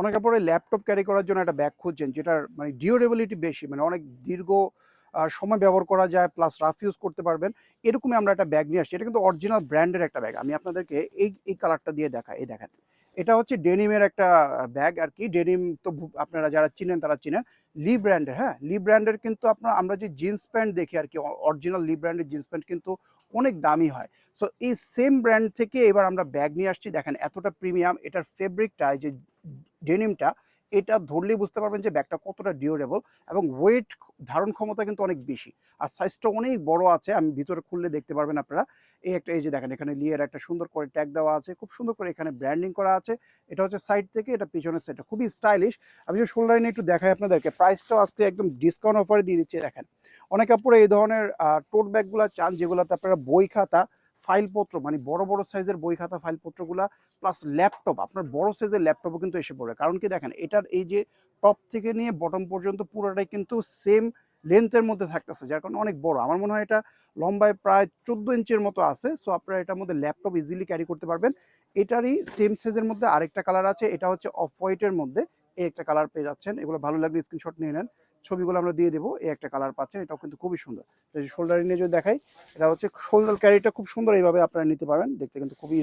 অনেকে পরে laptop carry করার জন্য একটা ব্যাগ খুঁজছেন যেটার মানে ডিউরেবিলিটি বেশি, মানে অনেক দীর্ঘ সময় ব্যবহার করা যায়, প্লাস রাফ ইউজ করতে পারবেন। এরকমই আমরা একটা ব্যাগ নিয়ে আসছি। এটা কিন্তু অরিজিনাল ব্র্যান্ডের একটা ব্যাগ। আমি আপনাদেরকে এই কালারটা দিয়ে দেখাই। এই দেখেন। এটা হচ্ছে ডেনিমের একটা ব্যাগ আরকি। ডেনিম তো আপনারা যারা চিনেন তারা চিনেন। লি ব্র্যান্ডের, হ্যাঁ? লি ব্র্যান্ডের কিন্তু আমরা যে জিন্স প্যান্ট দেখি আরকি, অরিজিনাল লি ব্র্যান্ডের জিন্স প্যান্ট কিন্তু অনেক দামি হয়। সো এই সেম ব্র্যান্ড থেকে এবার আমরা ব্যাগ নিয়ে আসছি। দেখেন এতটা প্রিমিয়াম। এটার ফেব্রিকটা, এই যে ডেনিমটা, এটা ধরলেই বুঝতে পারবেন যে ব্যাগটা কতটা ডিউরেবল এবং ওয়েট ধারণ ক্ষমতা কিন্তু অনেক বেশি। আর সাইজটা অনেক বড় আছে। আমি ভিতরে খুললে দেখতে পারবেন আপনারা। এই যে দেখেন, এখানে লিয়ের একটা সুন্দর করে ট্যাগ দেওয়া আছে। খুব সুন্দর করে এখানে ব্র্যান্ডিং করা আছে। এটা হচ্ছে সাইড থেকে, এটা পিছনের সাইডটা খুবই স্টাইলিশ। আমি যে শোল্ডারে নিয়ে একটু দেখাই আপনাদেরকে। প্রাইসটাও আজকে একদম ডিসকাউন্ট অফারে দিয়ে দিচ্ছি। দেখেন, অনেক আপুরা এই ধরনের টোট ব্যাগগুলা চান যেগুলোতে আপনারা বই খাতা, ফাইলপত্র, মানে বড় বড় সাইজের বই খাতা ফাইলপত্রগুলা, প্লাস ল্যাপটপ, আপনার বড় সাইজের ল্যাপটপও কিন্তু এসে পড়ে। কারণ কি দেখেন, এটার এই যে টপ থেকে নিয়ে বটম পর্যন্ত পুরোটাই কিন্তু সেম লেন্থের মধ্যে থাকতেছে, যার কারণে অনেক বড়। আমার মনে হয় এটা লম্বায় প্রায় 14 ইঞ্চির মতো আছে। সো আপনারা এটার মধ্যে ল্যাপটপ ইজিলি ক্যারি করতে পারবেন। এটারই সেম সাইজের মধ্যে আরেকটা কালার আছে। এটা হচ্ছে অফ হোয়াইটের মধ্যে। এই একটা কালার পেয়ে যাচ্ছেন। এগুলো ভালো লাগলে স্ক্রিনশট নিয়ে নেন। ছবিগুলো আমরা দিয়ে দেবো। এই একটা কালার পাচ্ছেন। এটাও কিন্তু খুবই সুন্দর। শোল্ডারে নিয়ে যদি দেখাই, এটা হচ্ছে শোল্ডার ক্যারিটা খুব সুন্দর, এইভাবে আপনারা নিতে পারবেন। দেখতে কিন্তু খুবই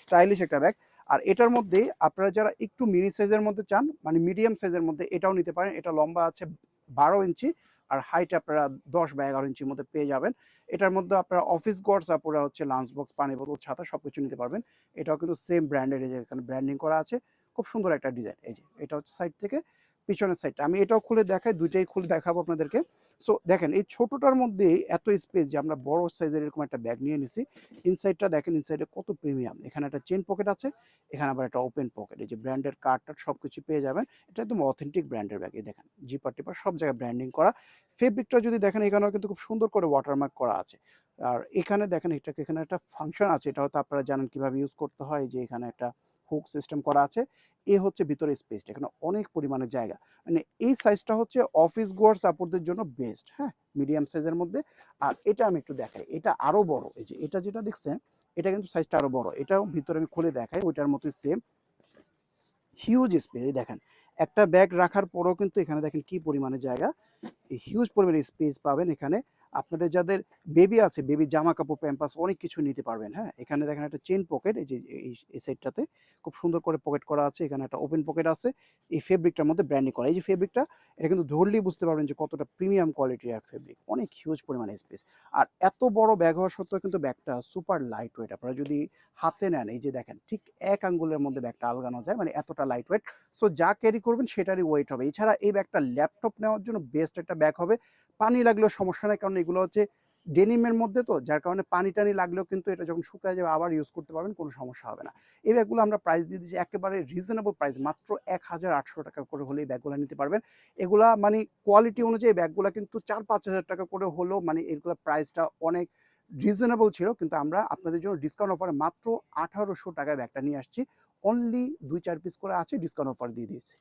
স্টাইলিশ একটা ব্যাগ। আর এটার মধ্যে আপনারা যারা একটু মিনি সাইজের মধ্যে চান, মানে মিডিয়াম সাইজের মধ্যে, এটাও নিতে পারেন। এটা লম্বা আছে 12 ইঞ্চি, আর হাইট আপনারা 10 বা 11 ইঞ্চির মধ্যে পেয়ে যাবেন। এটার মধ্যে আপনারা অফিস গোয়ার্স, আপনারা হচ্ছে লাঞ্চ বক্স, পানি বোতল, ছাতা সবকিছু নিতে পারবেন। এটাও কিন্তু সেম ব্র্যান্ডের, এই যে এখানে ব্র্যান্ডিং করা আছে। খুব সুন্দর একটা ডিজাইন। এই যে এটা হচ্ছে সাইড থেকে, পিছনের সাইডটা আমি এটাও খুলে দেখাই, দুইটাই খুলে দেখাবো আপনাদেরকে। সো দেখেন, এই ছোটটার মধ্যে এত স্পেস যে আমরা বড় সাইজের এরকম একটা ব্যাগ নিয়ে নিছি। ইনসাইডটা দেখেন, ইনসাইডে কত প্রিমিয়াম। এখানে একটা চেইন পকেট আছে, এখানে আবার একটা ওপেন পকেট। এই যে ব্র্যান্ডের কার্ড-টার্ড সবকিছু পেয়ে যাবেন। এটা একদম অথেন্টিক ব্র্যান্ডের ব্যাগ। এই দেখেন, জিপার-টিপার সব জায়গায় ব্র্যান্ডিং করা। ফেব্রিকটা যদি দেখেন, এখানেও কিন্তু খুব সুন্দর করে ওয়াটারমার্ক করা আছে। আর এখানে দেখেন, এটাকে এখানে একটা ফাংশন আছে। এটা হয়তো আপনারা জানেন কিভাবে ইউজ করতে হয়। যে এখানে একটা হুক সিস্টেম করা আছে। এ হচ্ছে ভিতরে স্পেসটা। এখানে অনেক পরিমাণে জায়গা। মানে এই সাইজটা হচ্ছে অফিস গোয়ার্স আপুদের জন্য বেস্ট, হ্যাঁ? মিডিয়াম সাইজের মধ্যে। আর এটা আমি একটু দেখাই। এটা আরো বড়। এই যে এটা যেটা দেখছেন, এটা কিন্তু সাইজটা আরো বড়। এটাও ভিতরে আমি খুলে দেখাই, ওইটার মতোই সেম। Huge space. এই দেখেন, একটা ব্যাগ রাখার পরেও কিন্তু এখানে দেখেন কি পরিমাণে জায়গা। হিউজ পরিমাণে স্পেস পাবেন এখানে। আপনাদের যাদের বেবি আছে, বেবির জামা কাপড়, প্যাম্পাস অনেক কিছু নিতে পারবেন, হ্যাঁ? এখানে দেখেন একটা চেইন পকেট, এই যে এই সাইডটাতে খুব সুন্দর করে পকেট করা আছে। এখানে একটা ওপেন পকেট আছে। এই ফেব্রিকটার মধ্যে ব্র্যান্ডিং করা। এই যে ফেব্রিকটা, এটা কিন্তু ধরলেই বুঝতে পারবেন যে কতটা প্রিমিয়াম কোয়ালিটির এক ফেব্রিক। অনেক হিউজ পরিমাণে স্পেস। আর এত বড় ব্যাগ হওয়া সত্ত্বেও কিন্তু ব্যাগটা সুপার লাইট ওয়েট। আপনারা যদি হাতে নেন, এই যে দেখেন, ঠিক ১ আঙ্গুলের মধ্যে ব্যাগটা আলগানো যায়। মানে এতটা লাইট ওয়েট। সো যা ক্যারি করবেন সেটারই ওয়েট হবে। এছাড়া এই ব্যাগটা ল্যাপটপ নেওয়ার জন্য বেস্ট একটা ব্যাগ হবে। পানি লাগলেও সমস্যা নাই, কারণ এগুলো হচ্ছে ডেনিমের মধ্যে, তো যার কারণে পানি টানি লাগলেও কিন্তু এটা যখন শুকায় যাবে আবার ইউজ করতে পারবেন, কোনো সমস্যা হবে না। এই ব্যাগগুলো আমরা প্রাইস দিয়ে দিচ্ছি একেবারে রিজনেবল প্রাইস, মাত্র ১,৮০০ টাকা করে হলে এই ব্যাগগুলো নিতে পারবেন। এগুলা মানে কোয়ালিটি অনুযায়ী ব্যাগগুলা কিন্তু ৪-৫ হাজার টাকা করে হলেও মানে এগুলোর প্রাইসটা অনেক রিজনেবল ছিল। কিন্তু আমরা আপনাদের জন্য ডিসকাউন্ট অফারে মাত্র ১,৮০০ টাকায় ব্যাগটা নিয়ে আসছি। অনলি ২-৪ পিস করে আছে, ডিসকাউন্ট অফার দিয়ে দিয়েছি।